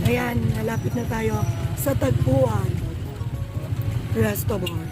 Ayan, nalapit na tayo sa Tagpuan Resto Bar.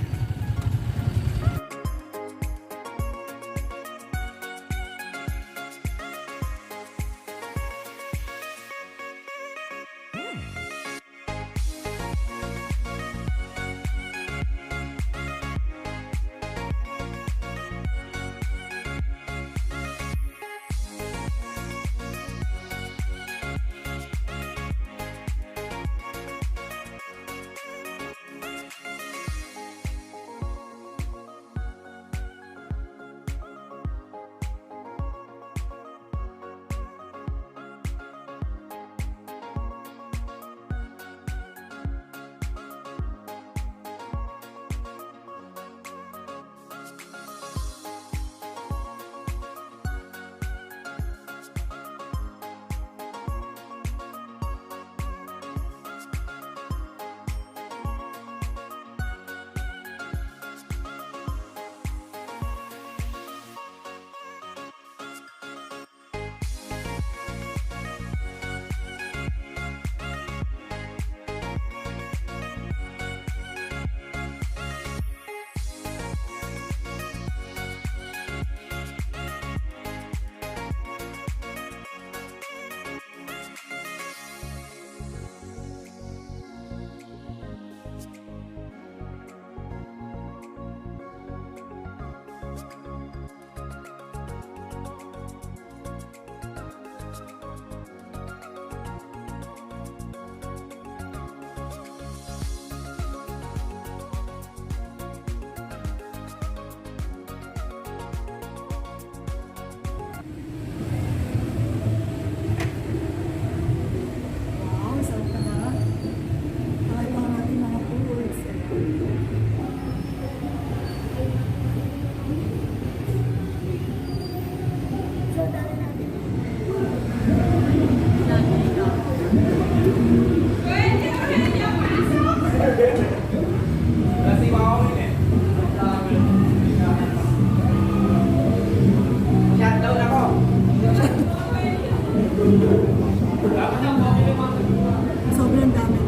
Sobrang dami.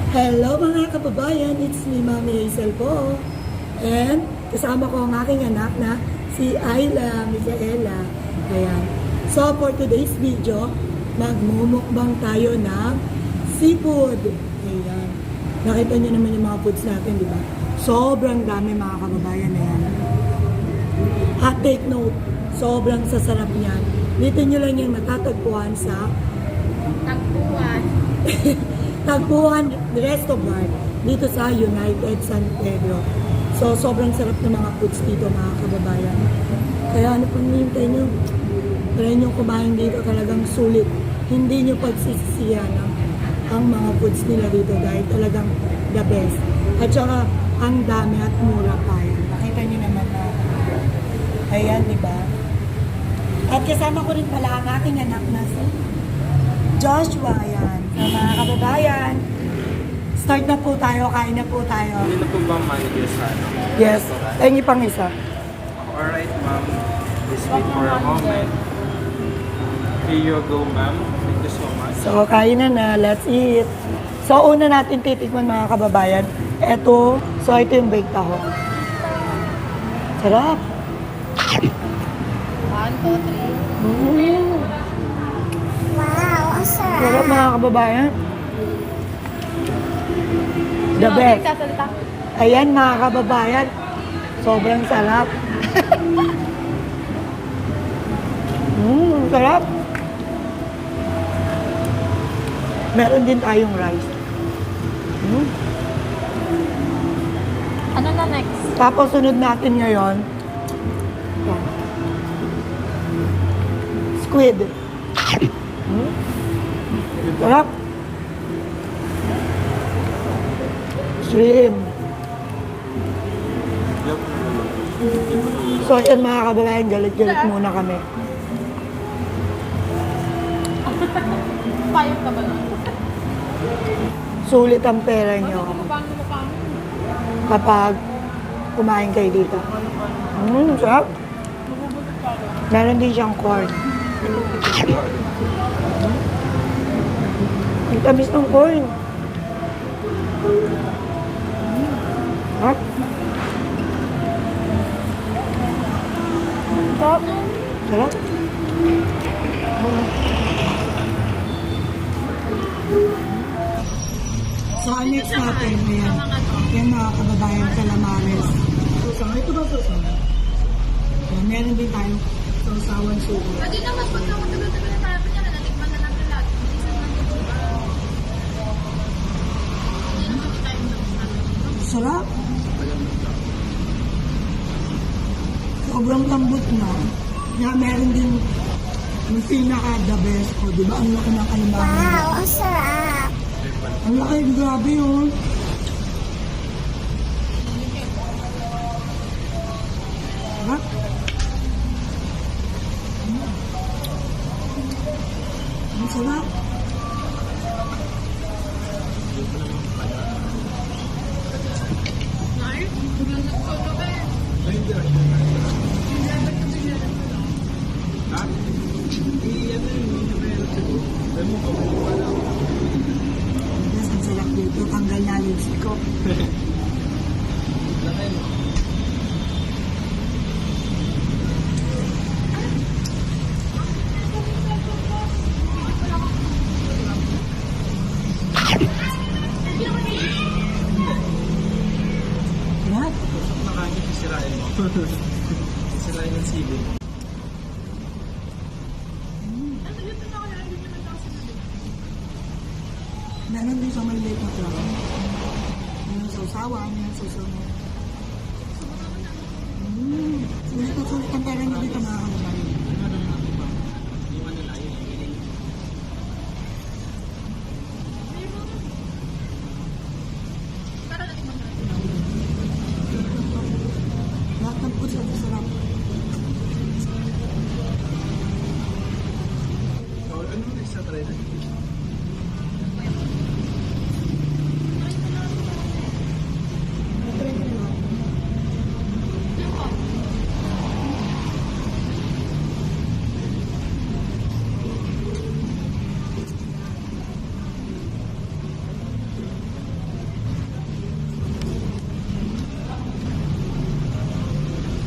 Hello mga kababayan, it's me Mami Hazel po. And kasama ko ang aking anak na si Ayla Micaela. Ayan. So for today's video, magmumukbang tayo ng seafood. Ayan. Nakita niyo naman yung mga foods natin, di ba? Sobrang dami mga kababayan. Ayan. At take note, sobrang sasarap niyan. Dito nyo lang yung natatagpuan sa Tagpuan. Tagpuan Resto Bar dito sa United San Pedro. So, sobrang sarap ng mga foods dito mga kababayan. Kaya ano pang hintay nyo? Try nyo kumain dito, talagang sulit. Hindi nyo pagsisisihan ang mga foods nila dito dahil talagang the best. At saka, ang dami at mura pa yan. Nakita nyo naman na, ayan, di ba? At kasama ko rin pala ang aking anak na si Joshua, yan. So, mga kababayan, start na po tayo, kain na po tayo. Hindi na po ba manager sa Yes, ay pang isa. Alright, ma'am. Please wait for a moment. Here you go, ma'am. Thank you so much. So, kain na, let's eat. So, una natin titikman mga kababayan. Ito, so ito yung baked taho. Sarap. 1, 2, 3. Wow, sarap mga kababayan. The best. Ayan mga kababayan. Sobrang sarap. Sarap. Meron din tayong rice. Ano na next? Tapos sunod natin ngayon, squid. Sarap. Shrimp. So, yan mga kababayan, galit-galit muna kami. Payong ka ba nun? Sulit ang pera nyo Mukbang. kapag kumain kayo dito. Sarap. Meron din siyang corn. Ang tamis ng corn. Ha? Sarap. Sarap. So, ang next natin, ayan. Yan mga kababayan, calamares. Susang. Ito ba susang? Ayan, meron din tayo sausawan suko. Pwede naman pag matagal-tagal na tayo pa niya, natikman na natin lahat. Bilisan lang ito. Hindi naman tayo Sarap. Sobrang lambot na. Kaya meron din yung pinaka the best ko. Di ba? Ang laki ng kailangan. Wow, ang sarap. Ang laki, grabe yun. Sarap. Ang sarap. Yes, ang sarap dito. Tanggal na lips ko. What? Nakakit sisirain mo. Sisirain ng sili. Meron din sa maliit na klaw. Yung sausawan, yung sausawan. Sulit ang pera nyo dito mga kababayan. Lahat ng food sarap. Ano yung extra try na?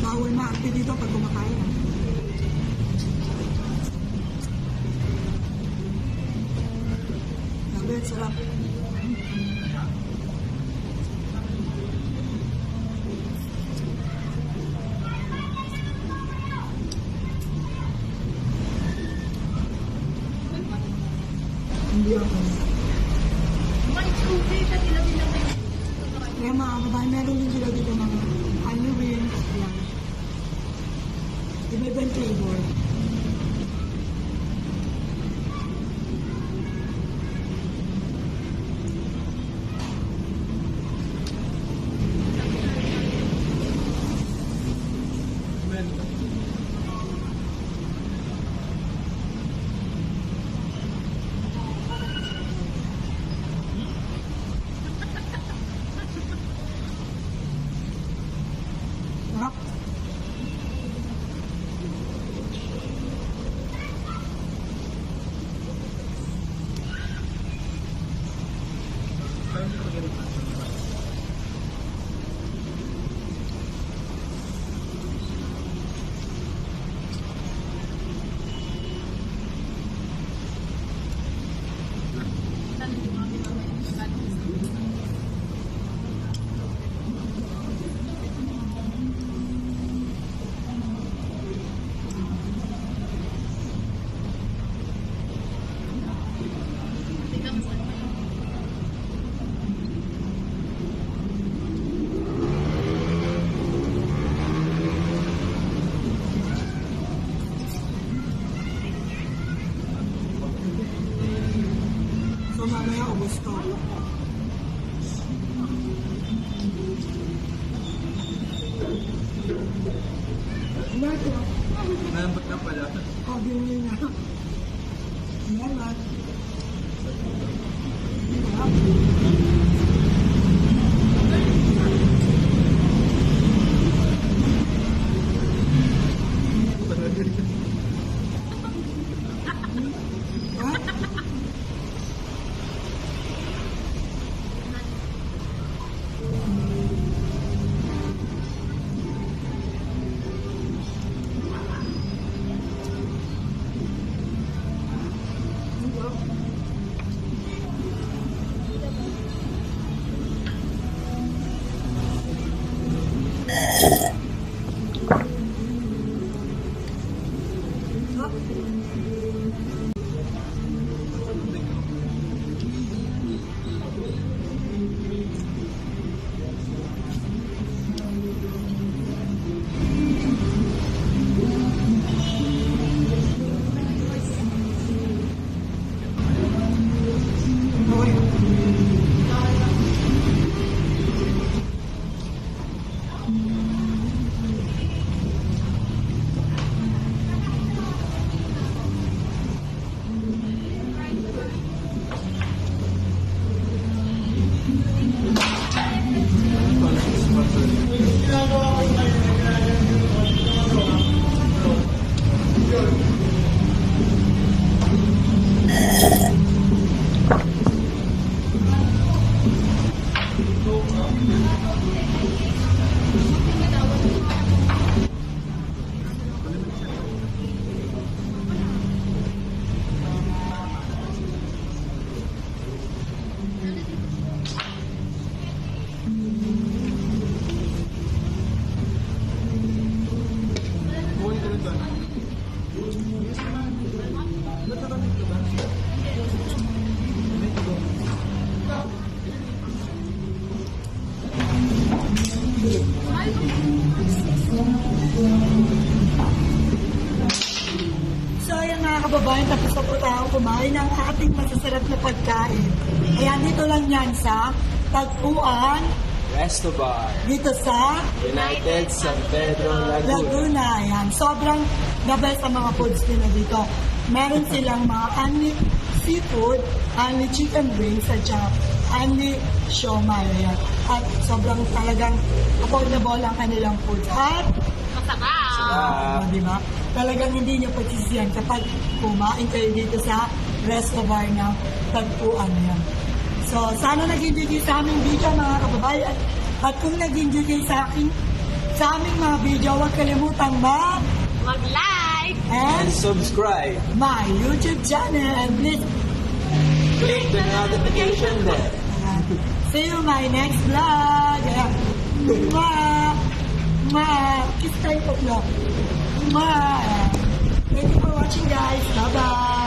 Bawal maarte dito pag kumakain. Grabe, sarap. Hindi ako. Kaya mga kababayan, meron din sila dito mga onion rings. Yan. Iba-iba yung flavor. Sarap. So mamaya ubos to. Malambot na pala. Oh, binili na. Salamat. Sarap. Ha? kababayan, tapos na po tayo kumain ng ating masasarap na pagkain. Ayan, dito lang yan sa Tagpuan, Resto Bar. dito sa United San Pedro, Laguna. Laguna. Ayan, sobrang the best ang mga foods nila dito. Meron silang mga only seafood, only chicken wings, at saka only siomay. Ayan. At sobrang talagang affordable ang kanilang foods. At Masarap. di ba? Talagang hindi nyo pagsisiyan kapag kumain kayo dito sa Resto Bar ng Tagpuan. Yan. So, sana nag-enjoy kayo sa aming video mga kababayan. At kung nag-enjoy kayo sa aming mga video, huwag kalimutang Mag-like. and Subscribe. my YouTube channel. And please, Click the notification bell. see you my next vlog. Ayan. Kiss tayo po, vlog. Thank you for watching, guys. Bye-bye.